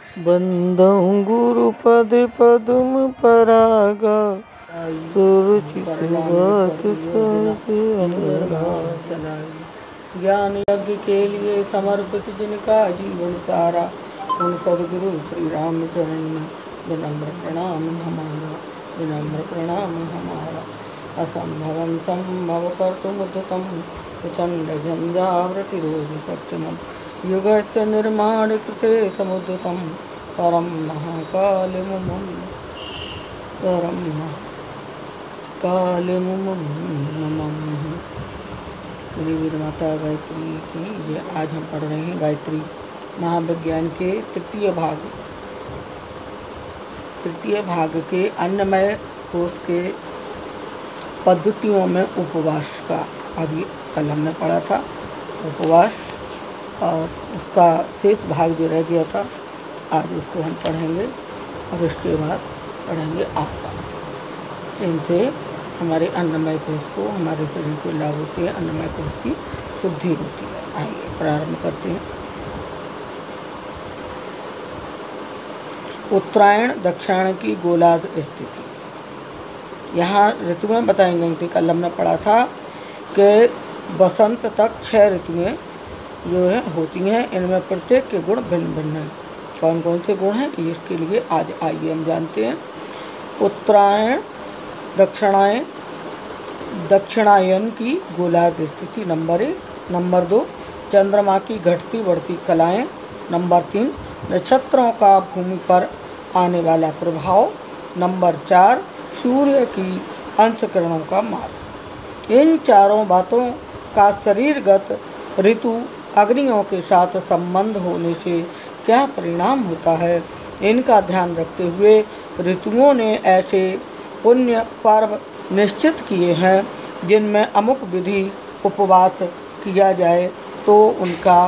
बंदं गुरुपद पद्म परागा सुरुचि सुभात सहज अनुराग। ज्ञान यज्ञ के लिए समर्पित जिनका जीवन सारा, उन सदगुरु श्री राम चरण में विनम्र प्रणाम हमारा, विनम्र प्रणाम हमारा। असंभवं संभव कर्तुमुद्यतं प्रचंड झंझावृतिरोध सक्षमं, युगस्य निर्माण कृते समुद्यतं परम महाकालिमुमं, परम कालिमुमं नमः। वीर माता गायत्री की ये आज हम पढ़ रहे हैं गायत्री महाविज्ञान के तृतीय भाग के अन्नमय कोश के पद्धतियों में उपवास का अभी कल हमने पढ़ा था उपवास, और उसका शेष भाग जो रह गया था आज उसको हम पढ़ेंगे, और उसके बाद पढ़ेंगे आसन। इनसे हमारे अन्नमय कोश को, हमारे शरीर को लाभ होते हैं, अन्नमय कोश की शुद्धि होती है। आइए प्रारंभ करते हैं। उत्तरायण दक्षिणायन की गोलार्ध स्थिति। यहाँ ऋतुएं बताई गई थी। कल हमने पढ़ा था कि बसंत तक 6 ऋतुएं जो है होती हैं, इनमें प्रत्येक के गुण भिन्न भिन्न हैं। कौन कौन से गुण हैं ये इसके लिए आज आइए हम जानते हैं। उत्तरायण दक्षिणायन की गोलार्ध स्थिति नंबर 1। नंबर 2 चंद्रमा की घटती बढ़ती कलाएं। नंबर 3 नक्षत्रों का भूमि पर आने वाला प्रभाव। नंबर 4 सूर्य की अंशकिरणों का मार्ग। इन चारों बातों का शरीरगत ऋतु अग्नियों के साथ संबंध होने से क्या परिणाम होता है, इनका ध्यान रखते हुए ऋतुओं ने ऐसे पुण्य पर्व निश्चित किए हैं जिनमें अमुक विधि उपवास किया जाए तो उनका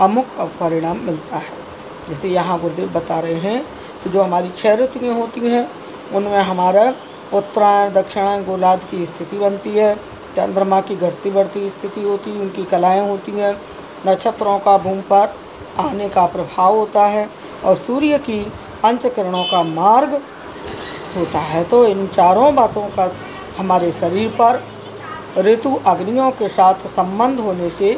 अमुक परिणाम मिलता है। जैसे यहाँ गुरुदेव बता रहे हैं कि जो हमारी 6 ऋतुएं होती हैं उनमें हमारा उत्तरायण दक्षिणायन गोलार्ध की स्थिति बनती है, चंद्रमा की घटती बढ़ती स्थिति होती है, उनकी कलाएँ होती हैं, नक्षत्रों का भूमि पर आने का प्रभाव होता है, और सूर्य की अंशकिरणों का मार्ग होता है। तो इन चारों बातों का हमारे शरीर पर ऋतु अग्नियों के साथ संबंध होने से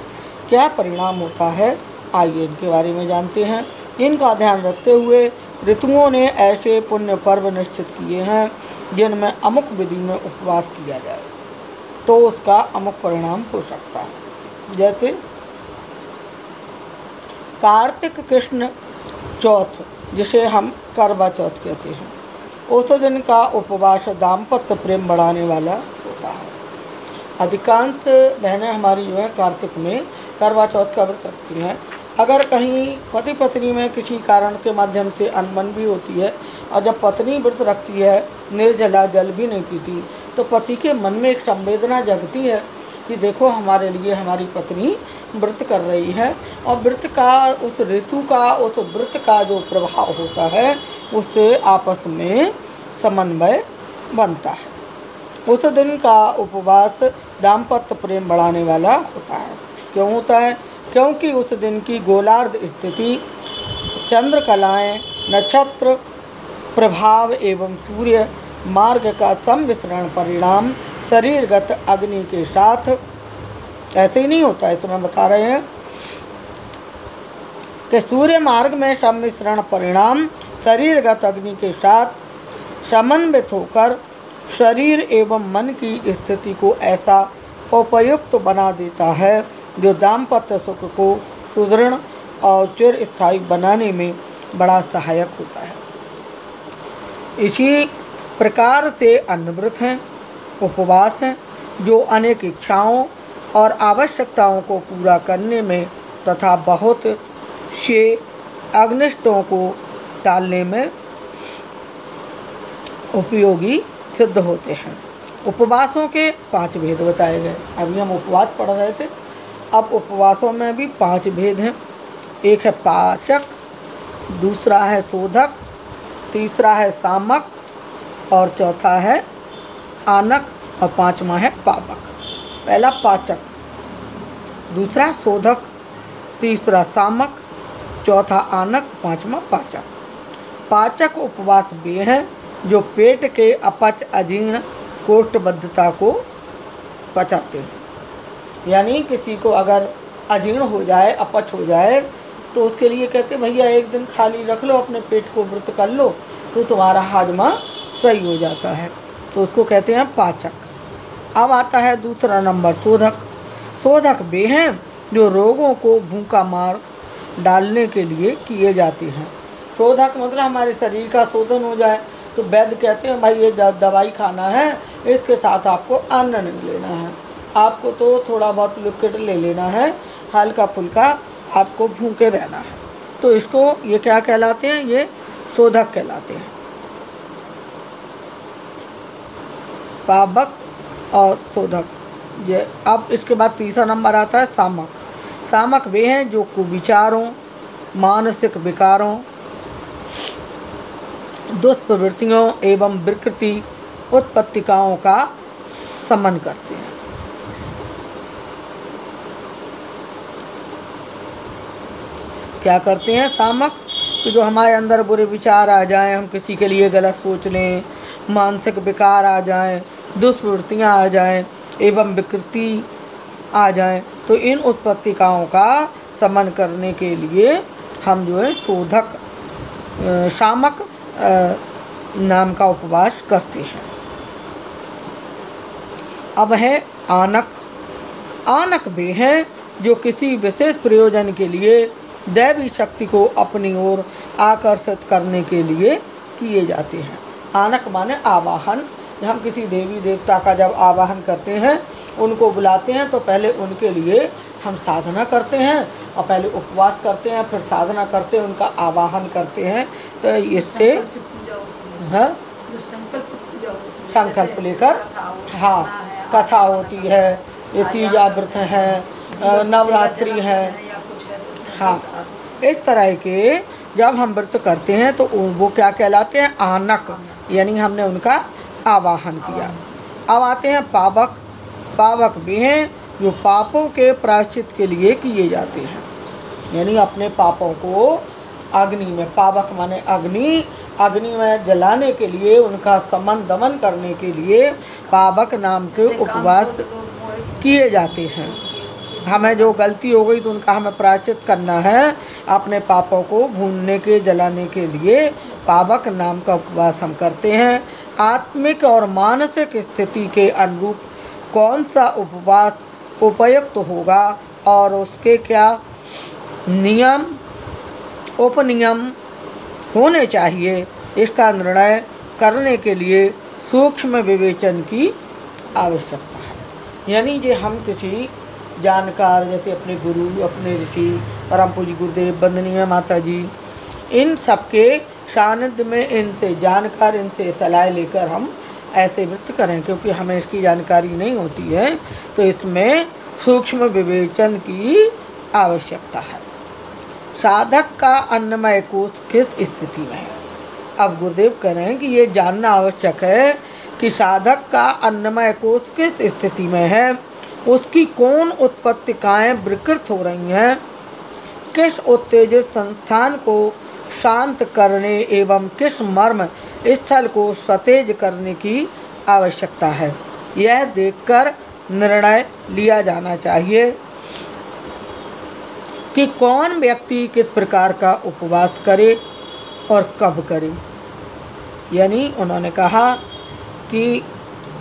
क्या परिणाम होता है, आइए इनके बारे में जानते हैं। इनका ध्यान रखते हुए ऋतुओं ने ऐसे पुण्य पर्व निश्चित किए हैं जिनमें अमुक विधि में उपवास किया जाए तो उसका अमुक परिणाम हो सकता है। जैसे कार्तिक कृष्ण चौथ, जिसे हम करवा चौथ कहते हैं, उस दिन का उपवास दाम्पत्य प्रेम बढ़ाने वाला होता है। अधिकांश बहनें हमारी जो है कार्तिक में करवा चौथ का व्रत रखती हैं। अगर कहीं पति पत्नी में किसी कारण के माध्यम से अनबन भी होती है, और जब पत्नी व्रत रखती है, निर्जला, जल भी नहीं पीती, तो पति के मन में एक संवेदना जगती है कि देखो हमारे लिए हमारी पत्नी व्रत कर रही है, और व्रत का उस ऋतु का, उस व्रत का जो प्रभाव होता है उससे आपस में समन्वय बनता है। उस दिन का उपवास दाम्पत्य प्रेम बढ़ाने वाला होता है। क्यों होता है? क्योंकि उस दिन की गोलार्ध स्थिति, चंद्र कलाएँ, नक्षत्र प्रभाव एवं सूर्य मार्ग का सम्मिश्रण परिणाम शरीरगत अग्नि के साथ, ऐसे ही नहीं होता है, इसमें बता रहे हैं कि सूर्य मार्ग में सम्मिश्रण परिणाम शरीरगत अग्नि के साथ समन्वित होकर शरीर एवं मन की स्थिति को ऐसा उपयुक्त बना देता है जो दाम्पत्य सुख को सुदृढ़ और चिरस्थायी बनाने में बड़ा सहायक होता है। इसी प्रकार से अन्नव्रत हैं, उपवास हैं, जो अनेक इच्छाओं और आवश्यकताओं को पूरा करने में तथा बहुत से अनिष्टों को टालने में उपयोगी सिद्ध होते हैं। उपवासों के 5 भेद बताए गए। अभी हम उपवास पढ़ रहे थे, अब उपवासों में भी 5 भेद हैं। एक है पाचक, दूसरा है शोधक, तीसरा है सामक, और चौथा है आनक, और 5वां है पावक। पहला पाचक, दूसरा शोधक, तीसरा सामक, चौथा आनक, 5वां पाचक। पाचक उपवास वे हैं जो पेट के अपच, अजीर्ण, कोष्ठबद्धता को पचाते हैं। यानी किसी को अगर अजीर्ण हो जाए, अपच हो जाए, तो उसके लिए कहते हैं भैया एक दिन खाली रख लो, अपने पेट को व्रत कर लो, तो तुम्हारा हाजमा सही हो जाता है। तो उसको कहते हैं पाचक। अब आता है दूसरा नंबर शोधक। शोधक वे हैं जो रोगों को भूखा मार डालने के लिए किए जाते हैं। शोधक मतलब हमारे शरीर का शोधन हो जाए। तो वैद्य कहते हैं भाई ये दवाई खाना है, इसके साथ आपको अन्न नहीं लेना है, आपको तो थोड़ा बहुत लिक्विड ले लेना है, हल्का फुल्का आपको भूखे रहना है। तो इसको ये क्या कहलाते हैं? ये शोधक कहलाते हैं। पावक और शोधक। ये अब इसके बाद तीसरा नंबर आता है सामक। सामक वे हैं जो कुविचारों, मानसिक विकारों, दुष्प्रवृत्तियों एवं विकृति उत्पत्तिकाओं का शमन करते हैं। क्या करते हैं सामक? कि जो हमारे अंदर बुरे विचार आ जाएं, हम किसी के लिए गलत सोच लें, मानसिक विकार आ जाएं, दुष्प्रवृत्तियाँ आ जाएं एवं विकृति आ जाएं, तो इन उत्पत्तिकाओं का शमन करने के लिए हम जो है शोधक शामक नाम का उपवास करते हैं। अब है आनक। आनक वे हैं जो किसी विशेष प्रयोजन के लिए दैवी शक्ति को अपनी ओर आकर्षित करने के लिए किए जाते हैं। आनक माने आवाहन। हम किसी देवी देवता का जब आवाहन करते हैं, उनको बुलाते हैं, तो पहले उनके लिए हम साधना करते हैं और पहले उपवास करते हैं, फिर साधना करते हैं, उनका आवाहन करते हैं। तो इससे संकल्प लेकर हाँ कथा होती है, ये तीजा व्रत है, नवरात्रि है, हाँ इस तरह के जब हम व्रत करते हैं तो वो क्या कहलाते हैं? आनक। यानी हमने उनका आवाहन किया। अब आते हैं पावक। पावक भी हैं जो पापों के प्रायश्चित के लिए किए जाते हैं। यानी अपने पापों को अग्नि में, पावक माने अग्नि, अग्नि में जलाने के लिए, उनका समन दमन करने के लिए पावक नाम के उपवास किए जाते हैं। हमें जो गलती हो गई तो उनका हमें प्रायश्चित करना है। अपने पापों को भूनने के, जलाने के लिए पावक नाम का उपवास हम करते हैं। आत्मिक और मानसिक स्थिति के अनुरूप कौन सा उपवास उपयुक्त होगा और उसके क्या नियम उपनियम होने चाहिए, इसका निर्णय करने के लिए सूक्ष्म विवेचन की आवश्यकता है। यानी जे हम किसी जानकार, जैसे अपने गुरु, अपने ऋषि, परम पूज्य गुरुदेव, वंदनीय माता जी, इन सबके सानिध्य में इनसे जानकार, इनसे सलाह लेकर हम ऐसे व्रत करें, क्योंकि हमें इसकी जानकारी नहीं होती है, तो इसमें सूक्ष्म विवेचन की आवश्यकता है। साधक का अन्नमय कोश किस स्थिति में है? अब गुरुदेव कह रहे हैं कि ये जानना आवश्यक है कि साधक का अन्नमय कोश किस स्थिति में है, उसकी कौन उत्पत्तिकाएँ विकृत हो रही हैं, किस उत्तेजित संस्थान को शांत करने एवं किस मर्म स्थल को सतेज करने की आवश्यकता है, यह देखकर निर्णय लिया जाना चाहिए कि कौन व्यक्ति किस प्रकार का उपवास करे और कब करे। यानी उन्होंने कहा कि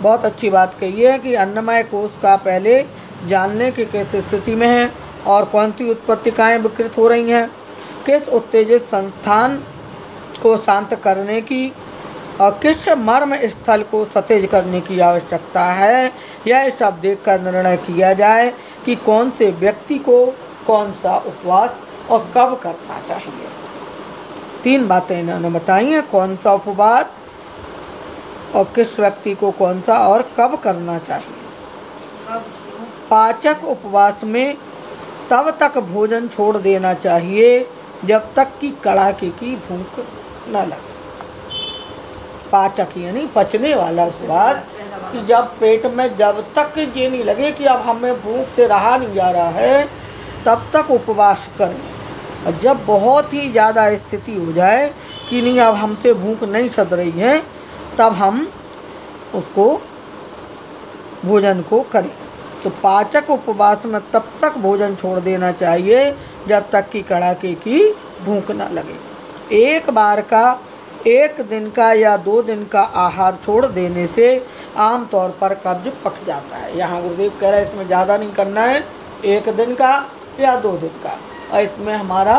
बहुत अच्छी बात कही है कि अन्नमय कोश का पहले जानने की किस स्थिति में है और कौन सी उत्पत्तिकाएँ विकृत हो रही हैं, किस उत्तेजित संस्थान को शांत करने की और किस मर्म स्थल को सतेज करने की आवश्यकता है, यह सब देखकर निर्णय किया जाए कि कौन से व्यक्ति को कौन सा उपवास और कब करना चाहिए। 3 बातें इन्होंने बताई हैं, कौन सा उपवास और किस व्यक्ति को कौन सा और कब करना चाहिए। पाचक उपवास में तब तक भोजन छोड़ देना चाहिए जब तक कि कड़ाके की भूख न लगे। पाचक यानी पचने वाला उपवास, कि जब पेट में जब तक ये नहीं लगे कि अब हमें भूख से रहा नहीं जा रहा है, तब तक उपवास करें। और जब बहुत ही ज़्यादा स्थिति हो जाए कि नहीं अब हमसे भूख नहीं सध रही है, तब हम उसको भोजन को करें। तो पाचक उपवास में तब तक भोजन छोड़ देना चाहिए जब तक कि कड़ाके की भूख न लगे। एक बार का 1 दिन का या 2 दिन का आहार छोड़ देने से आमतौर पर कब्ज पक जाता है। यहाँ गुरुदेव कह रहे हैं इसमें ज़्यादा नहीं करना है, 1 दिन का या 2 दिन का, और इसमें हमारे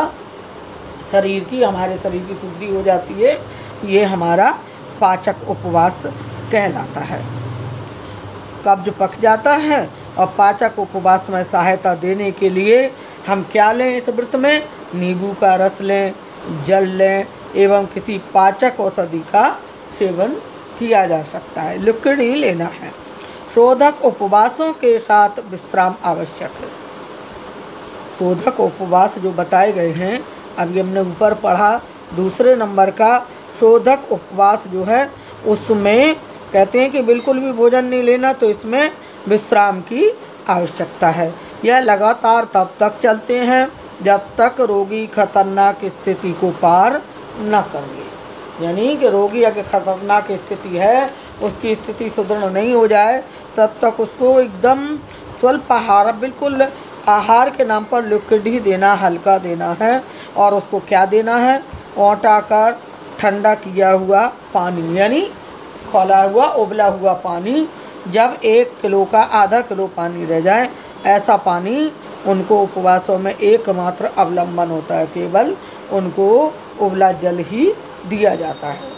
शरीर की शुद्धि हो जाती है। ये हमारा पाचक उपवास कहलाता है। कब्ज पक जाता है और पाचक उपवास में सहायता देने के लिए हम क्या लें इस व्रत में? नींबू का रस लें, जल लें एवं किसी पाचक औषधि का सेवन किया जा सकता है। लिक्विड ही लेना है। शोधक उपवासों के साथ विश्राम आवश्यक है। शोधक उपवास जो बताए गए हैं, अभी हमने ऊपर पढ़ा, दूसरे नंबर का शोधक उपवास जो है उसमें कहते हैं कि बिल्कुल भी भोजन नहीं लेना, तो इसमें विश्राम की आवश्यकता है। यह लगातार तब तक चलते हैं जब तक रोगी खतरनाक स्थिति को पार न कर ले। यानी कि रोगी अगर खतरनाक स्थिति है, उसकी स्थिति सुदृढ़ नहीं हो जाए, तब तक उसको एकदम स्वल्प आहार, बिल्कुल आहार के नाम पर लिक्विड ही देना, हल्का देना है। और उसको क्या देना है? औंटा कर ठंडा किया हुआ पानी, यानी खौला हुआ उबला हुआ पानी। जब 1 किलो का आधा किलो पानी रह जाए, ऐसा पानी उनको उपवासों में एकमात्र अवलंबन होता है, केवल उनको उबला जल ही दिया जाता है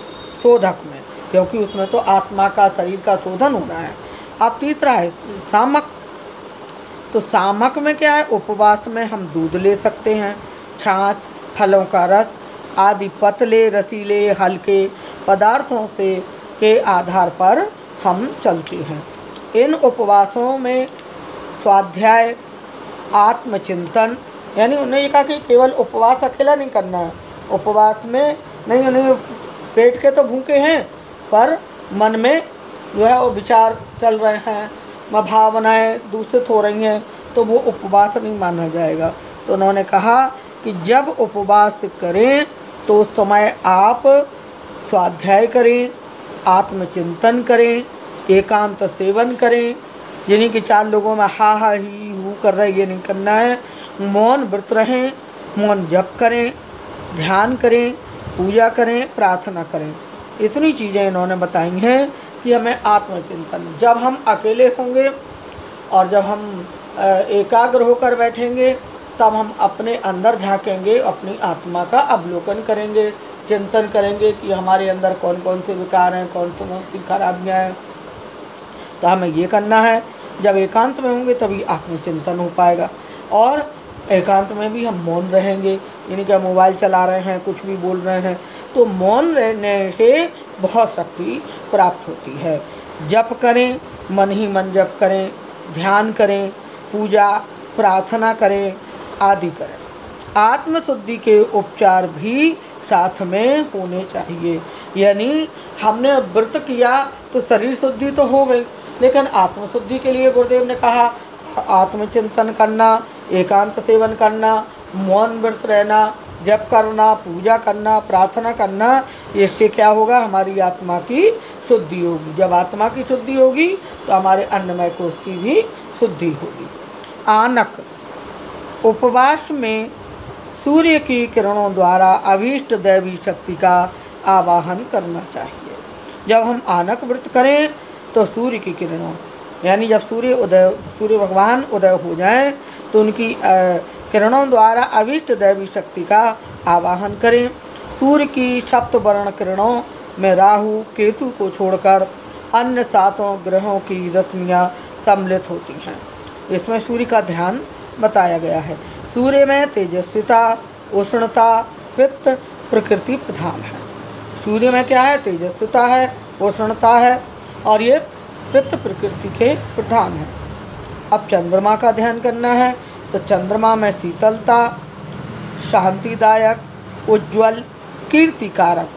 शोधक में, क्योंकि उसमें तो आत्मा का, शरीर का शोधन होना है। अब तीसरा है सामक। तो सामक में क्या है? उपवास में हम दूध ले सकते हैं, छाछ, फलों का रस आदि पतले, रसीले, हल्के पदार्थों से के आधार पर हम चलते हैं। इन उपवासों में स्वाध्याय, आत्मचिंतन, यानी उन्हें ये कहा कि केवल उपवास अकेला नहीं करना है। उपवास में नहीं, उन्हें पेट के तो भूखे हैं, पर मन में जो है वो विचार चल रहे हैं, भावनाएं दूषित हो रही हैं, तो वो उपवास नहीं माना जाएगा। तो उन्होंने कहा कि जब उपवास करें तो उस समय आप स्वाध्याय करें, आत्मचिंतन करें, एकांत सेवन करें, यानी कि 4 लोगों में हा हा ही हू कर रहे, ये नहीं करना है। मौन व्रत रहें, मौन जप करें, ध्यान करें, पूजा करें, प्रार्थना करें। इतनी चीज़ें इन्होंने बताई हैं कि हमें आत्मचिंतन, जब हम अकेले होंगे और जब हम एकाग्र होकर बैठेंगे, तब हम अपने अंदर झांकेंगे, अपनी आत्मा का अवलोकन करेंगे, चिंतन करेंगे कि हमारे अंदर कौन कौन से विकार हैं, कौन कौन सी खराबियाँ हैं। तो हमें ये करना है। जब एकांत में होंगे तभी आत्मचिंतन हो पाएगा। और एकांत में भी हम मौन रहेंगे, यानी कि मोबाइल चला रहे हैं, कुछ भी बोल रहे हैं, तो मौन रहने से बहुत शक्ति प्राप्त होती है। जप करें, मन ही मन जप करें, ध्यान करें, पूजा प्रार्थना करें आदि करें। आत्मशुद्धि के उपचार भी साथ में होने चाहिए। यानी हमने व्रत किया तो शरीर शुद्धि तो हो गई, लेकिन आत्मशुद्धि के लिए गुरुदेव ने कहा आत्मचिंतन करना, एकांत सेवन करना, मौन व्रत रहना, जप करना, पूजा करना, प्रार्थना करना। इससे क्या होगा? हमारी आत्मा की शुद्धि होगी। जब आत्मा की शुद्धि होगी तो हमारे अन्नमय कोश की भी शुद्धि होगी। आनक। उपवास में सूर्य की किरणों द्वारा अभीष्ट दैवी शक्ति का आवाहन करना चाहिए। जब हम आनक व्रत करें तो सूर्य की किरणों, यानी जब सूर्य भगवान उदय हो जाएं तो उनकी किरणों द्वारा अभीष्ट दैवी शक्ति का आवाहन करें। सूर्य की सप्तवर्ण किरणों में राहु केतु को छोड़कर अन्य 7 ग्रहों की रश्मियाँ सम्मिलित होती हैं। इसमें सूर्य का ध्यान बताया गया है। सूर्य में तेजस्विता, उष्णता, पित्त प्रकृति प्रधान है। सूर्य में क्या है? तेजस्विता है, उष्णता है और ये पित्त प्रकृति के प्रधान है। अब चंद्रमा का ध्यान करना है तो चंद्रमा में शीतलता, शांतिदायक, उज्ज्वल, कीर्तिकारक,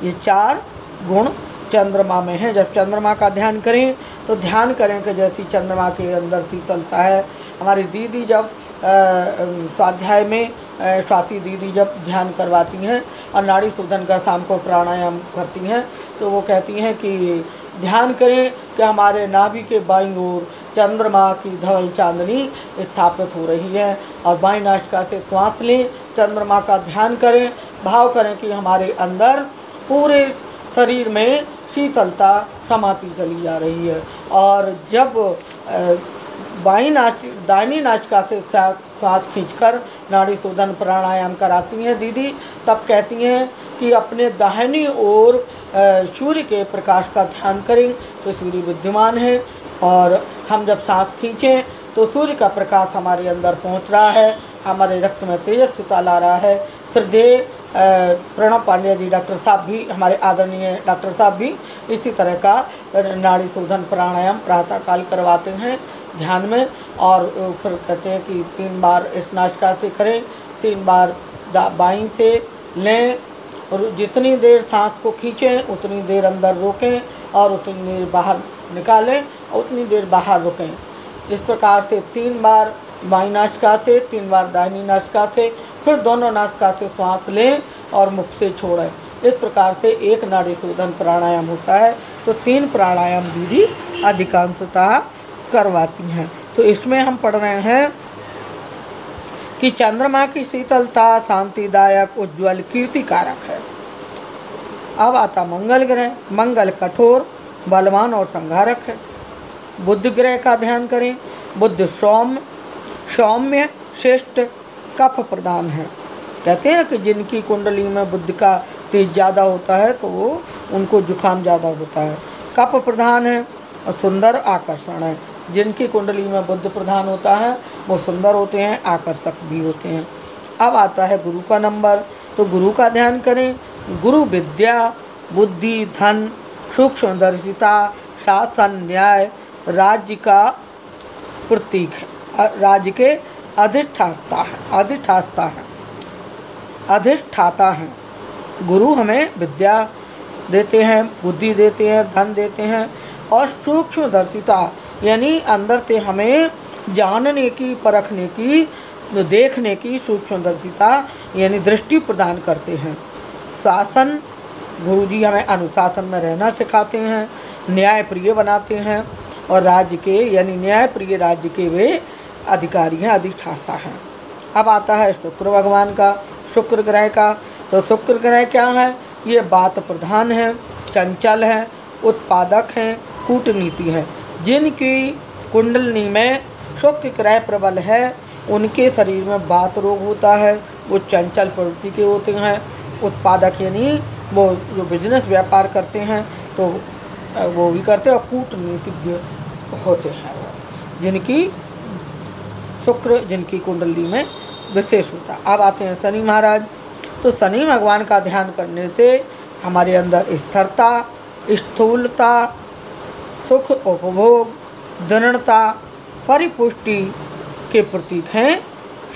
ये 4 गुण चंद्रमा में है। जब चंद्रमा का ध्यान करें तो ध्यान करें कि जैसी चंद्रमा के अंदर शीतलता है। हमारी दीदी जब स्वाध्याय में स्वाति दीदी जब ध्यान करवाती हैं और नाड़ी शोधन का शाम को प्राणायाम करती हैं तो वो कहती हैं कि ध्यान करें कि हमारे नाभि के बाईं ओर चंद्रमा की धवल चांदनी स्थापित हो रही है और बाईं नासिका से श्वास लें, चंद्रमा का ध्यान करें, भाव करें कि हमारे अंदर पूरे शरीर में शीतलता समाती चली जा रही है। और जब दाहिनी नासिका से सांस खींचकर नाड़ी शोधन प्राणायाम कराती हैं दीदी, तब कहती हैं कि अपने दाहिनी ओर सूर्य के प्रकाश का ध्यान करें तो सूर्य विद्यमान है और हम जब सांस खींचें तो सूर्य का प्रकाश हमारे अंदर पहुंच रहा है, हमारे रक्त में तेजस्विता ला रहा है। श्रद्धेय प्रणव पांडे जी डॉक्टर साहब भी, हमारे आदरणीय डॉक्टर साहब भी इसी तरह का नाड़ी शोधन प्राणायाम प्रातःकाल करवाते हैं ध्यान में। और फिर कहते हैं कि 3 बार इस नासिका से करें, 3 बार बाईं से लें और जितनी देर सांस को खींचें उतनी देर अंदर रोकें और उतनी देर बाहर निकालें और उतनी देर बाहर रोकें। इस प्रकार से 3 बार बाईं नासिका से, 3 बार दाहिनी नासिका से, फिर दोनों नासिका से श्वास लें और मुख से छोड़ें। इस प्रकार से एक नाड़ी शोधन प्राणायाम होता है। तो 3 प्राणायाम दीदी अधिकांशतः करवाती हैं। तो इसमें हम पढ़ रहे हैं कि चंद्रमा की शीतलता शांतिदायक, उज्ज्वल, कीर्तिकारक है। अब आता मंगल ग्रह। मंगल कठोर, बलवान और संहारक है। बुध ग्रह का ध्यान करें। बुध सौम्य, श्रेष्ठ, कफ प्रधान है। कहते हैं कि जिनकी कुंडली में बुध का तेज ज़्यादा होता है तो वो उनको जुकाम ज़्यादा होता है। कफ प्रधान है और सुंदर, आकर्षण है। जिनकी कुंडली में बुध प्रधान होता है वो सुंदर होते हैं, आकर्षक भी होते हैं। अब आता है गुरु का नंबर। तो गुरु का ध्यान करें। गुरु विद्या, बुद्धि, धन, सूक्ष्मदर्शिता, शासन, न्याय, राज्य का प्रतीक है, राज्य के अधिष्ठाता है। गुरु हमें विद्या देते हैं, बुद्धि देते हैं, धन देते हैं और सूक्ष्मदर्शिता यानी अंदर से हमें जानने की, परखने की, देखने की सूक्ष्मदर्शिता यानी दृष्टि प्रदान करते हैं। शासन, गुरुजी हमें अनुशासन में रहना सिखाते हैं, न्याय प्रिय बनाते हैं और राज्य के यानी न्याय प्रिय राज्य के वे अधिकारी हैं, अधिष्ठाता हैं। अब आता है शुक्र भगवान का, शुक्र ग्रह का। तो शुक्र ग्रह क्या है? ये बात प्रधान है, चंचल है, उत्पादक हैं, कूटनीति है। जिनकी कुंडली में शुक्र ग्रह प्रबल है उनके शरीर में बात रोग होता है, वो चंचल प्रवृत्ति के होते हैं। उत्पादक यानी वो जो बिजनेस व्यापार करते हैं तो वो भी करते हैं और कूटनीतिज्ञ होते हैं जिनकी शुक्र जिनकी कुंडली में विशेष होता है। अब आते हैं शनि महाराज। तो शनि भगवान का ध्यान करने से हमारे अंदर स्थिरता, स्थूलता, सुख उपभोग, दृढ़ता, परिपुष्टि के प्रतीक हैं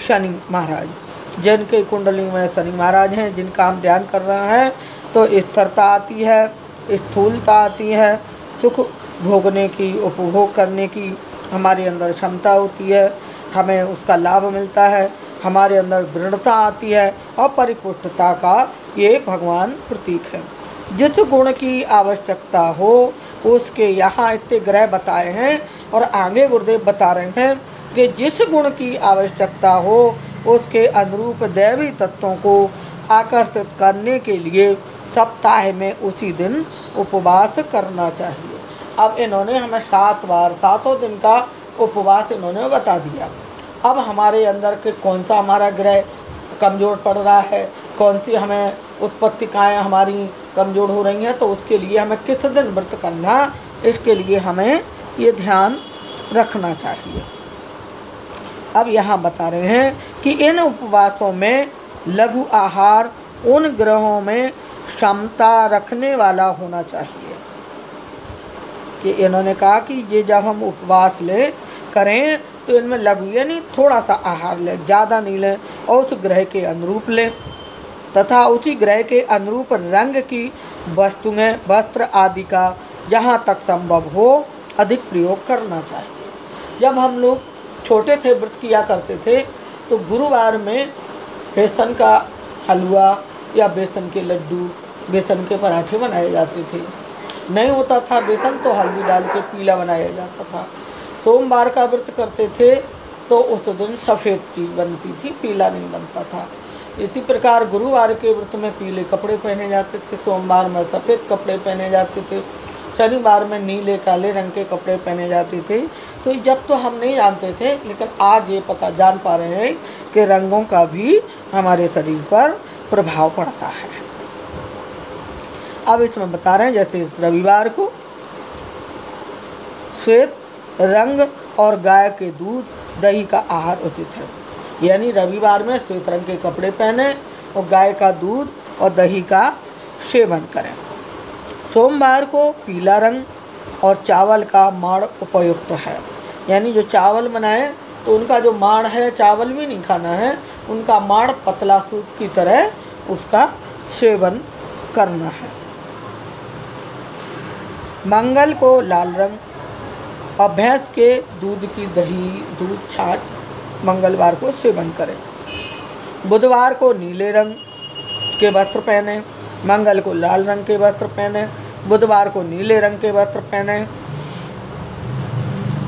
शनि महाराज। जिनके कुंडली में शनि महाराज हैं, जिनका हम ध्यान कर रहे हैं तो स्थिरता आती है, स्थूलता आती है, सुख भोगने की, उपभोग करने की हमारे अंदर क्षमता होती है, हमें उसका लाभ मिलता है, हमारे अंदर दृढ़ता आती है और परिपुष्टता का ये भगवान प्रतीक है। जिस गुण की आवश्यकता हो उसके यहाँ इतने ग्रह बताए हैं और आगे गुरुदेव बता रहे हैं कि जिस गुण की आवश्यकता हो उसके अनुरूप दैवी तत्वों को आकर्षित करने के लिए सप्ताह में उसी दिन उपवास करना चाहिए। अब इन्होंने हमें 7 बार 7 दिन का उपवास इन्होंने बता दिया। अब हमारे अंदर के कौन सा हमारा ग्रह कमज़ोर पड़ रहा है, कौन सी हमें उत्पत्तिकाएँ हमारी कमज़ोर हो रही हैं, तो उसके लिए हमें किस दिन व्रत करना, इसके लिए हमें ये ध्यान रखना चाहिए। अब यहाँ बता रहे हैं कि इन उपवासों में लघु आहार उन ग्रहों में क्षमता रखने वाला होना चाहिए। कि इन्होंने कहा कि ये जब हम उपवास करें तो इनमें लघु यानी थोड़ा सा आहार लें, ज़्यादा नहीं लें और उस ग्रह के अनुरूप लें। तथा उसी ग्रह के अनुरूप रंग की वस्तुएं, वस्त्र आदि का जहाँ तक संभव हो अधिक प्रयोग करना चाहिए। जब हम लोग छोटे थे, व्रत किया करते थे, तो गुरुवार में बेसन का हलवा या बेसन के लड्डू, बेसन के पराठे बनाए जाते थे। नहीं होता था बेसन तो हल्दी डाल के पीला बनाया जाता था। सोमवार का व्रत करते थे तो उस दिन सफ़ेद चीज़ बनती थी, पीला नहीं बनता था। इसी प्रकार गुरुवार के व्रत में पीले कपड़े पहने जाते थे, सोमवार में सफ़ेद कपड़े पहने जाते थे, शनिवार में नीले काले रंग के कपड़े पहने जाते थे। तो जब तो हम नहीं जानते थे, लेकिन आज ये पता जान पा रहे हैं कि रंगों का भी हमारे शरीर पर प्रभाव पड़ता है। अब इसमें बता रहे हैं, जैसे इस रविवार को श्वेत रंग और गाय के दूध दही का आहार उचित है। यानी रविवार में श्वेत रंग के कपड़े पहने और गाय का दूध और दही का सेवन करें। सोमवार को पीला रंग और चावल का माड़ उपयुक्त है। यानी जो चावल बनाए तो उनका जो माड़ है, चावल भी नहीं खाना है, उनका माड़ पतला सूप की तरह उसका सेवन करना है। मंगल को लाल रंग और भैंस के दूध की दही, दूध, छाछ मंगलवार को सेवन करें। बुधवार को नीले रंग के वस्त्र पहने, मंगल को लाल रंग के वस्त्र पहने, बुधवार को नीले रंग के वस्त्र पहने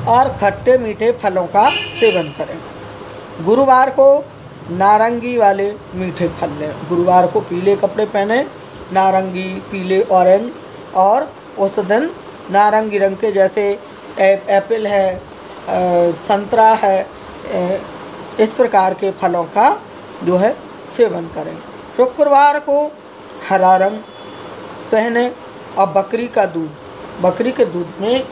और खट्टे मीठे फलों का सेवन करें। गुरुवार को नारंगी वाले मीठे फल लें। गुरुवार को पीले कपड़े पहने, नारंगी, पीले, ऑरेंज, और उस दिन नारंगी रंग के जैसे एप्पल है, संतरा है, इस प्रकार के फलों का जो है सेवन करें। शुक्रवार को हरा रंग पहने और बकरी का दूध, बकरी के दूध में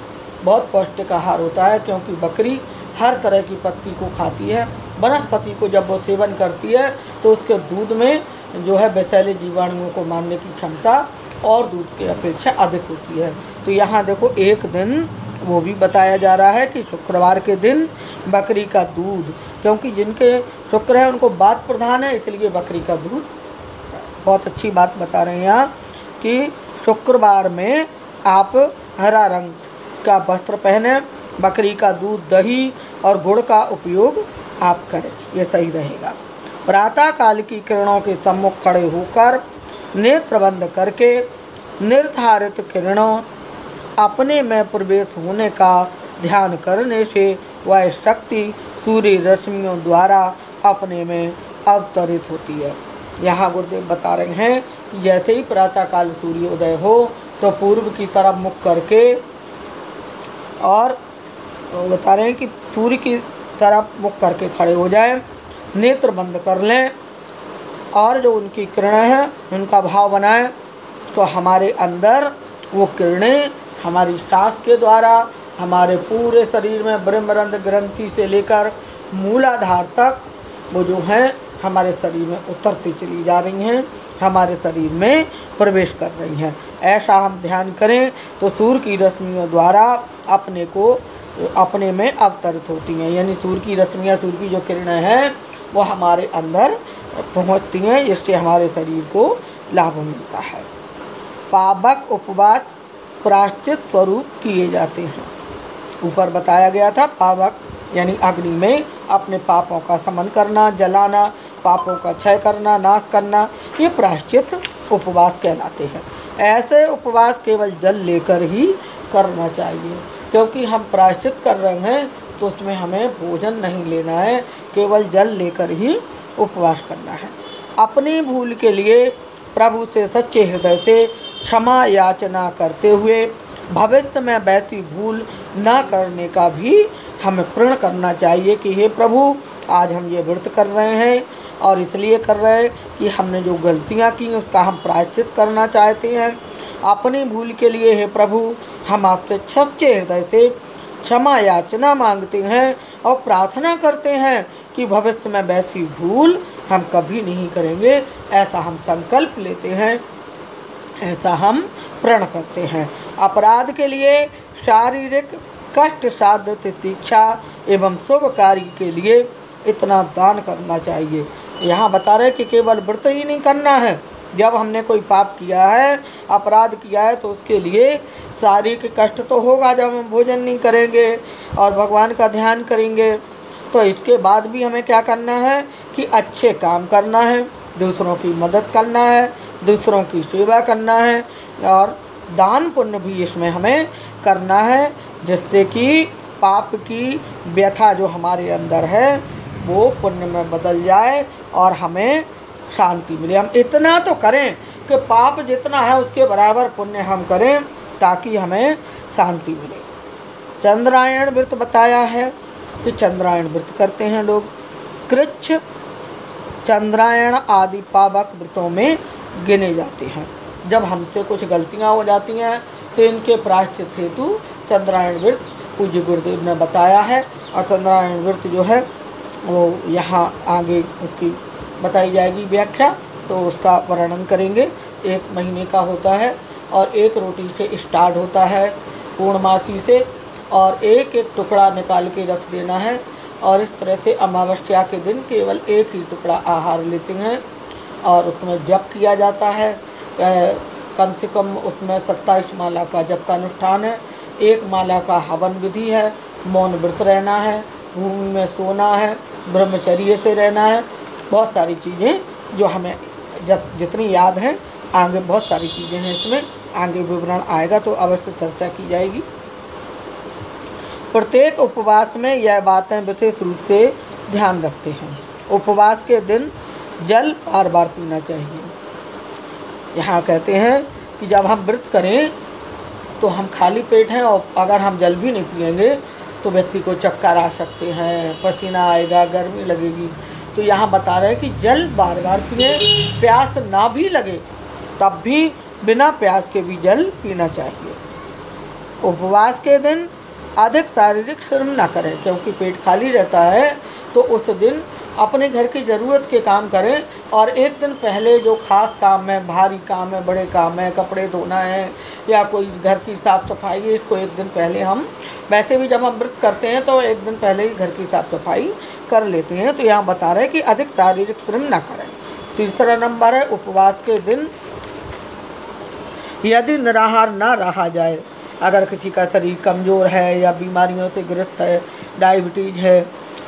बहुत पौष्टिक आहार होता है, क्योंकि बकरी हर तरह की पत्ती को खाती है। वनस्पति को जब वो सेवन करती है तो उसके दूध में जो है विषैले जीवाणुओं को मारने की क्षमता और दूध की अपेक्षा अधिक होती है। तो यहाँ देखो एक दिन वो भी बताया जा रहा है कि शुक्रवार के दिन बकरी का दूध, क्योंकि जिनके शुक्र है उनको वात प्रधान है, इसलिए बकरी का दूध। बहुत अच्छी बात बता रहे हैं यहाँ कि शुक्रवार में आप हरा रंग का वस्त्र पहने, बकरी का दूध, दही और गुड़ का उपयोग आप करें, ये सही रहेगा। प्रातः काल की किरणों के सम्मुख खड़े होकर नेत्र बंद करके निर्धारित किरणों अपने में प्रवेश होने का ध्यान करने से वह शक्ति सूर्य रश्मियों द्वारा अपने में अवतरित होती है। यहाँ गुरुदेव बता रहे हैं कि जैसे ही प्रातःकाल सूर्योदय हो तो पूर्व की तरफ मुख करके, और बता रहे हैं कि सूर्य की तरफ मुख करके खड़े हो जाएं, नेत्र बंद कर लें और जो उनकी किरणें हैं उनका भाव बनाएं, तो हमारे अंदर वो किरणें हमारी सांस के द्वारा हमारे पूरे शरीर में ब्रह्मरंध्र ग्रंथि से लेकर मूलाधार तक वो जो हैं हमारे शरीर में उतरती चली जा रही हैं, हमारे शरीर में प्रवेश कर रही हैं। ऐसा हम ध्यान करें तो सूर्य की रश्मियों द्वारा अपने में अवतरित होती हैं। यानी सूर्य की रश्मियाँ, सूर्य की जो किरणें हैं वो हमारे अंदर पहुँचती हैं, जिससे हमारे शरीर को लाभ मिलता है। पावक उपवास प्रायश्चित स्वरूप किए जाते हैं। ऊपर बताया गया था पावक यानी अग्नि में अपने पापों का शमन करना, जलाना, पापों का क्षय करना, नाश करना, ये प्रायश्चित उपवास कहलाते हैं। ऐसे उपवास केवल जल लेकर ही करना चाहिए, क्योंकि हम प्रायश्चित कर रहे हैं तो उसमें हमें भोजन नहीं लेना है, केवल जल लेकर ही उपवास करना है। अपनी भूल के लिए प्रभु से सच्चे हृदय से क्षमा याचना करते हुए भविष्य में वैसी भूल न करने का भी हमें प्रण करना चाहिए कि हे प्रभु, आज हम ये व्रत कर रहे हैं और इसलिए कर रहे हैं कि हमने जो गलतियां की उसका हम प्रायश्चित करना चाहते हैं। अपनी भूल के लिए हे प्रभु, हम आपसे सच्चे हृदय से क्षमा याचना मांगते हैं और प्रार्थना करते हैं कि भविष्य में वैसी भूल हम कभी नहीं करेंगे। ऐसा हम संकल्प लेते हैं, ऐसा हम प्रण करते हैं। अपराध के लिए शारीरिक कष्ट साध्य तितिक्षा एवं शुभ कार्य के लिए इतना दान करना चाहिए। यहाँ बता रहे कि केवल व्रत ही नहीं करना है, जब हमने कोई पाप किया है, अपराध किया है, तो उसके लिए शारीरिक कष्ट तो होगा जब हम भोजन नहीं करेंगे और भगवान का ध्यान करेंगे। तो इसके बाद भी हमें क्या करना है कि अच्छे काम करना है, दूसरों की मदद करना है, दूसरों की सेवा करना है और दान पुण्य भी इसमें हमें करना है, जिससे कि पाप की व्यथा जो हमारे अंदर है वो पुण्य में बदल जाए और हमें शांति मिले। हम इतना तो करें कि पाप जितना है उसके बराबर पुण्य हम करें ताकि हमें शांति मिले। चंद्रायण व्रत बताया है कि चंद्रायण व्रत करते हैं लोग। कृच्छ चंद्रायण आदि पावक व्रतों में गिने जाते हैं। जब हमसे कुछ गलतियां हो जाती हैं तो इनके प्रायश्चित हेतु चंद्रायण व्रत पूज्य गुरुदेव ने बताया है। और चंद्रायण व्रत जो है वो यहाँ आगे उसकी बताई जाएगी व्याख्या, तो उसका वर्णन करेंगे। 1 महीने का होता है और 1 रोटी से स्टार्ट होता है पूर्णमासी से, और एक एक टुकड़ा निकाल के रख देना है। और इस तरह से अमावस्या के दिन केवल 1 ही टुकड़ा आहार लेते हैं और उसमें जप किया जाता है। कम से कम उसमें 27 माला का जप का अनुष्ठान है। 1 माला का हवन विधि है। मौन व्रत रहना है, भूमि में सोना है, ब्रह्मचर्य से रहना है। बहुत सारी चीज़ें जो हमें जब जितनी याद हैं, आगे बहुत सारी चीज़ें हैं इसमें, आगे विवरण आएगा तो अवश्य चर्चा की जाएगी। प्रत्येक उपवास में यह बातें विशेष रूप से ध्यान रखते हैं। उपवास के दिन जल बार बार पीना चाहिए। यहाँ कहते हैं कि जब हम व्रत करें तो हम खाली पेट हैं और अगर हम जल भी नहीं पिएंगे तो व्यक्ति को चक्कर आ सकते हैं, पसीना आएगा, गर्मी लगेगी। तो यहाँ बता रहे हैं कि जल बार बार पिए, प्यास ना भी लगे तब भी बिना प्यास के भी जल पीना चाहिए। उपवास के दिन अधिक शारीरिक श्रम ना करें, क्योंकि पेट खाली रहता है तो उस दिन अपने घर की ज़रूरत के काम करें। और एक दिन पहले जो खास काम है, भारी काम है, बड़े काम है, कपड़े धोना है या कोई घर की साफ़ सफाई है, इसको एक दिन पहले हम, वैसे भी जब हम व्रत करते हैं तो एक दिन पहले ही घर की साफ़ सफाई कर लेते हैं। तो यहाँ बता रहे हैं कि अधिक शारीरिक श्रम ना करें। तीसरा नंबर है उपवास के दिन यदि निराहार ना रहा जाए, अगर किसी का शरीर कमज़ोर है या बीमारियों से ग्रस्त है, डायबिटीज़ है,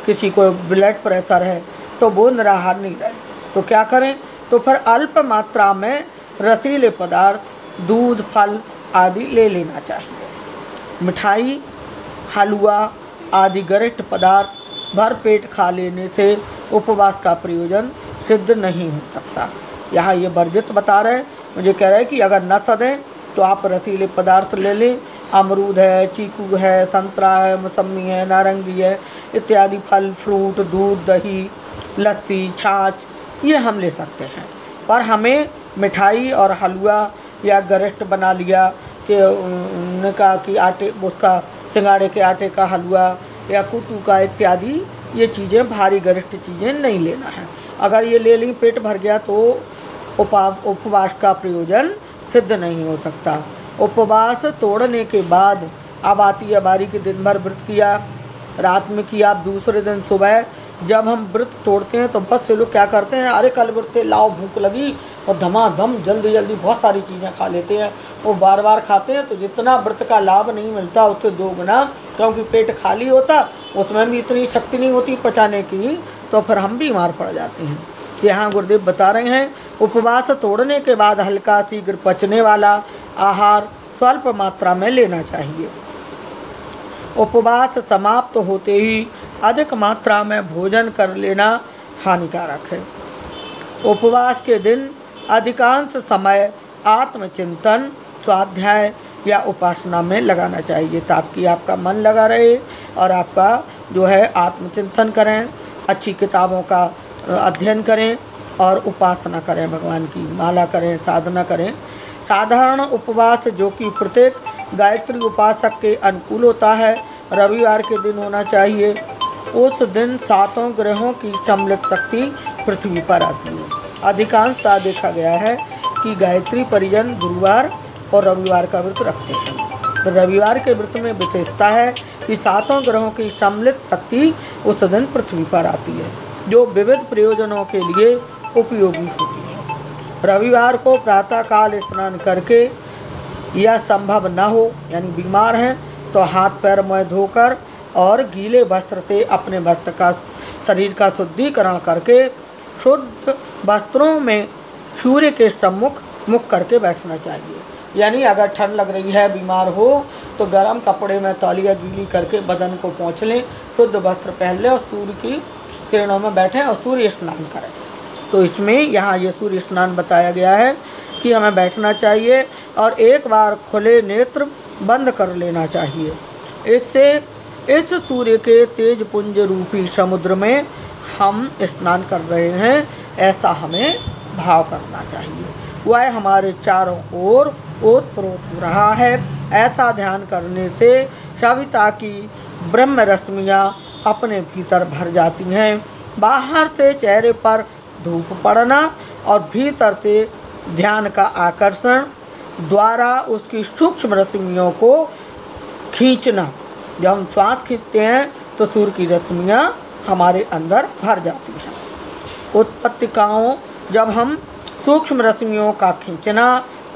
किसी को ब्लड प्रेशर है, तो वो निराहार नहीं रहे तो क्या करें? तो फिर अल्प मात्रा में रसीले पदार्थ, दूध, फल आदि ले लेना चाहिए। मिठाई, हलवा आदि गरिष्ठ पदार्थ भर पेट खा लेने से उपवास का प्रयोजन सिद्ध नहीं हो सकता। यहाँ ये वर्जित बता रहे हैं। मुझे कह रहे हैं कि अगर न सदें तो आप रसीले पदार्थ ले लें। अमरूद है, चीकू है, संतरा है, मौसम्मी है, नारंगी है इत्यादि फल, फ्रूट, दूध, दही, लस्सी, छाछ ये हम ले सकते हैं। पर हमें मिठाई और हलवा या गरिष्ठ बना लिया कि कहा कि आटे, उसका सिंगाड़े के आटे का हलवा या कुटू का इत्यादि ये चीज़ें, भारी गरिष्ठ चीज़ें नहीं लेना है। अगर ये ले ली पेट भर गया तो उपवास का प्रयोजन सिद्ध नहीं हो सकता। उपवास तोड़ने के बाद अब आती है बारी के दिन भर व्रत किया, रात में किया, अब दूसरे दिन सुबह जब हम व्रत तोड़ते हैं तो बहुत से लोग क्या करते हैं, अरे कल व्रत थे, लाओ भूख लगी और धमाधम जल्दी जल्दी बहुत सारी चीज़ें खा लेते हैं। वो बार बार खाते हैं तो जितना व्रत का लाभ नहीं मिलता उससे 2 गुना, क्योंकि पेट खाली होता, उसमें भी इतनी शक्ति नहीं होती पचाने की, तो फिर हम बीमार पड़ जाते हैं। यहाँ गुरुदेव बता रहे हैं उपवास तोड़ने के बाद हल्का शीघ्र पचने वाला आहार स्वल्प मात्रा में लेना चाहिए। उपवास समाप्त होते ही अधिक मात्रा में भोजन कर लेना हानिकारक है। उपवास के दिन अधिकांश समय आत्मचिंतन, स्वाध्याय या उपासना में लगाना चाहिए ताकि आपका मन लगा रहे और आपका जो है आत्मचिंतन करें, अच्छी किताबों का अध्ययन करें और उपासना करें, भगवान की माला करें, साधना करें। साधारण उपवास जो कि प्रत्येक गायत्री उपासक के अनुकूल होता है, रविवार के दिन होना चाहिए। उस दिन 7 ग्रहों की सम्मिलित शक्ति पृथ्वी पर आती है। अधिकांशतः देखा गया है कि गायत्री परिजन गुरुवार और रविवार का व्रत रखते हैं। तो रविवार के व्रत में विशेषता है कि 7 ग्रहों की सम्मिलित शक्ति उस दिन पृथ्वी पर आती है। जो विविध प्रयोजनों के लिए उपयोगी होती है। रविवार को प्रातःकाल स्नान करके यह संभव न हो यानी बीमार हैं तो हाथ पैर मुँह धोकर और गीले वस्त्र से अपने वस्त्र का शरीर का शुद्धिकरण करके शुद्ध वस्त्रों में सूर्य के सम्मुख मुख करके बैठना चाहिए। यानी अगर ठंड लग रही है, बीमार हो तो गर्म कपड़े में तौलिया गीली करके बदन को पोंछ लें, शुद्ध वस्त्र पहन लें और सूर्य की किरणों में बैठें और सूर्य स्नान करें। तो इसमें यहाँ ये सूर्य स्नान बताया गया है कि हमें बैठना चाहिए और एक बार खुले नेत्र बंद कर लेना चाहिए। इससे इस सूर्य के तेज पुंज रूपी समुद्र में हम स्नान कर रहे हैं ऐसा हमें भाव करना चाहिए। वह हमारे चारों ओर ओतप्रोत हो रहा है। ऐसा ध्यान करने से सविता की ब्रह्म रश्मियाँ अपने भीतर भर जाती हैं। बाहर से चेहरे पर धूप पड़ना और भीतर से ध्यान का आकर्षण द्वारा उसकी सूक्ष्म रश्मियों को खींचना। जब हम श्वास खींचते हैं तो सूर्य की रश्मियाँ हमारे अंदर भर जाती हैं। उत्पत्तिकाओं जब हम सूक्ष्म रश्मियों का खींचना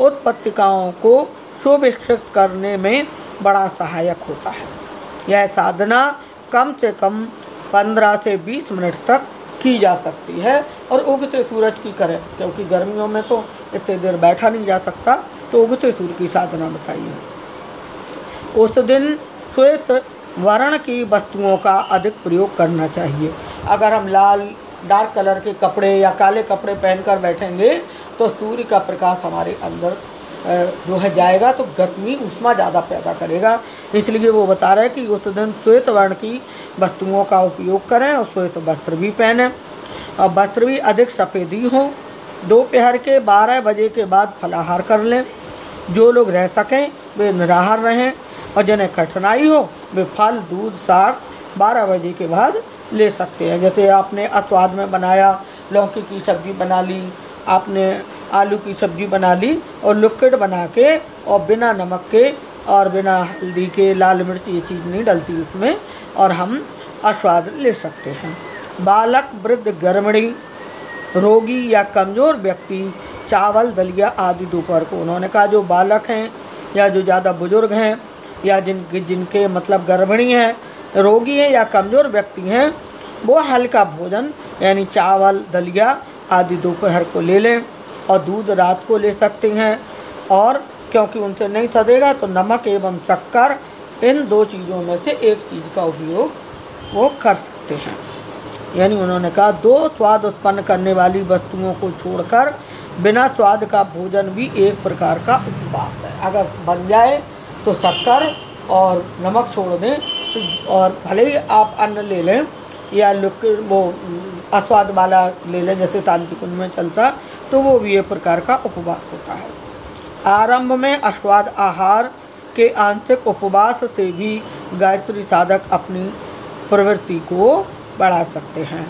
उत्पत्तिकाओं को सुविकसित करने में बड़ा सहायक होता है। यह साधना कम से कम 15 से 20 मिनट तक की जा सकती है और उगते सूरज की करें, क्योंकि गर्मियों में तो इतनी देर बैठा नहीं जा सकता, तो उगते सूर्य की साधना बताइए। उस दिन श्वेत वर्ण की वस्तुओं का अधिक प्रयोग करना चाहिए। अगर हम लाल डार्क कलर के कपड़े या काले कपड़े पहनकर बैठेंगे तो सूर्य का प्रकाश हमारे अंदर जो है जाएगा तो गर्मी उष्मा ज़्यादा पैदा करेगा। इसलिए वो बता रहे हैं कि उस दिन श्वेत वर्ण की वस्तुओं का उपयोग करें और श्वेत वस्त्र भी पहनें और वस्त्र भी अधिक सफ़ेदी हो। दोपहर के 12 बजे के बाद फलाहार कर लें। जो लोग रह सकें वे निराहार रहें और जिन्हें कठिनाई हो वे फल दूध साग 12 बजे के बाद ले सकते हैं। जैसे आपने अथवाद में बनाया, लौकी की सब्ज़ी बना ली, आपने आलू की सब्ज़ी बना ली और लिक्विड बना के और बिना नमक के और बिना हल्दी के, लाल मिर्च ये चीज़ नहीं डलती उसमें, और हम आस्वाद ले सकते हैं। बालक, वृद्ध, गर्भिणी, रोगी या कमज़ोर व्यक्ति चावल, दलिया आदि दोपहर को, उन्होंने कहा जो बालक हैं या जो ज़्यादा बुजुर्ग हैं या जिनके मतलब गर्भिणी हैं, रोगी हैं या कमज़ोर व्यक्ति हैं, वो हल्का भोजन यानी चावल, दलिया आदि दोपहर को ले लें और दूध रात को ले सकते हैं। और क्योंकि उनसे नहीं सदेगा तो नमक एवं शक्कर इन दो चीज़ों में से एक चीज़ का उपयोग वो कर सकते हैं। यानी उन्होंने कहा दो स्वाद उत्पन्न करने वाली वस्तुओं को छोड़कर बिना स्वाद का भोजन भी एक प्रकार का उपवास है। अगर बन जाए तो शक्कर और नमक छोड़ दें तो, और भले ही आप अन्न ले लें या लिक्विड वो अस्वाद वाला ले लें जैसे तांत्रिक कुंज में चलता, तो वो भी एक प्रकार का उपवास होता है। आरंभ में अस्वाद आहार के आंशिक उपवास से भी गायत्री साधक अपनी प्रवृत्ति को बढ़ा सकते हैं।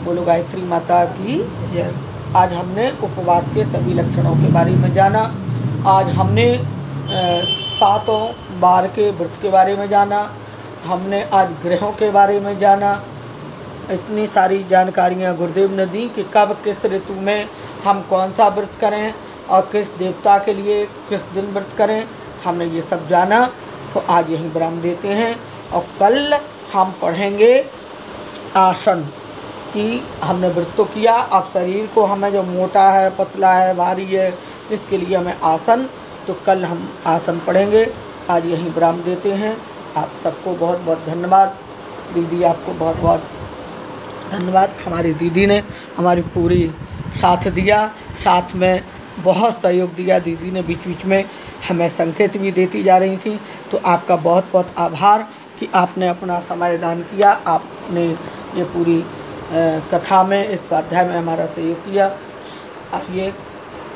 बोलो गायत्री माता की जय। आज हमने उपवास के सभी लक्षणों के बारे में जाना। आज हमने 7 बार के व्रत के बारे में जाना। हमने आज ग्रहों के बारे में जाना। इतनी सारी जानकारियाँ गुरुदेव ने दी कि कब किस ऋतु में हम कौन सा व्रत करें और किस देवता के लिए किस दिन व्रत करें, हमने ये सब जाना। तो आज यहीं विराम देते हैं और कल हम पढ़ेंगे आसन कि हमने व्रत तो किया, अब शरीर को हमें जो मोटा है, पतला है, भारी है, इसके लिए हमें आसन, तो कल हम आसन पढ़ेंगे। आज यहीं विराम देते हैं। आप सबको बहुत बहुत धन्यवाद। दीदी आपको बहुत बहुत धन्यवाद। हमारी दीदी ने हमारी पूरी साथ दिया, साथ में बहुत सहयोग दिया। दीदी ने बीच बीच में हमें संकेत भी देती जा रही थी, तो आपका बहुत बहुत आभार कि आपने अपना समय दान किया। आपने ये पूरी कथा में, इस स्वाध्याय में हमारा सहयोग किया। ये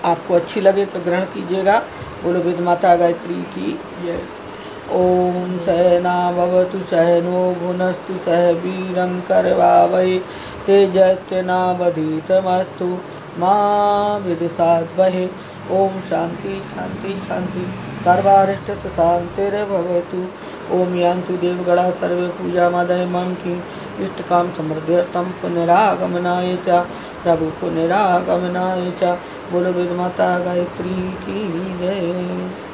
आपको अच्छी लगे तो ग्रहण कीजिएगा। बोलो वेद माता गायत्री की जय। ओम सहना भवतु सहनो भुनस्तु सह वीरं करवावहै तेजस्विनावधीतमस्तु माँ विदिशाद्वहे। ओम शांति शांति शांति। सर्वारिष्टशान्तिर्भवतु। ओम यान्तु देवगणा सर्वे पूजामादाय मां की इष्टकाम समृद्ध्यर्थं पुनरागमनाय च प्रभु पुनरागमनाय च। बोलो वेद माता गायत्री की जय।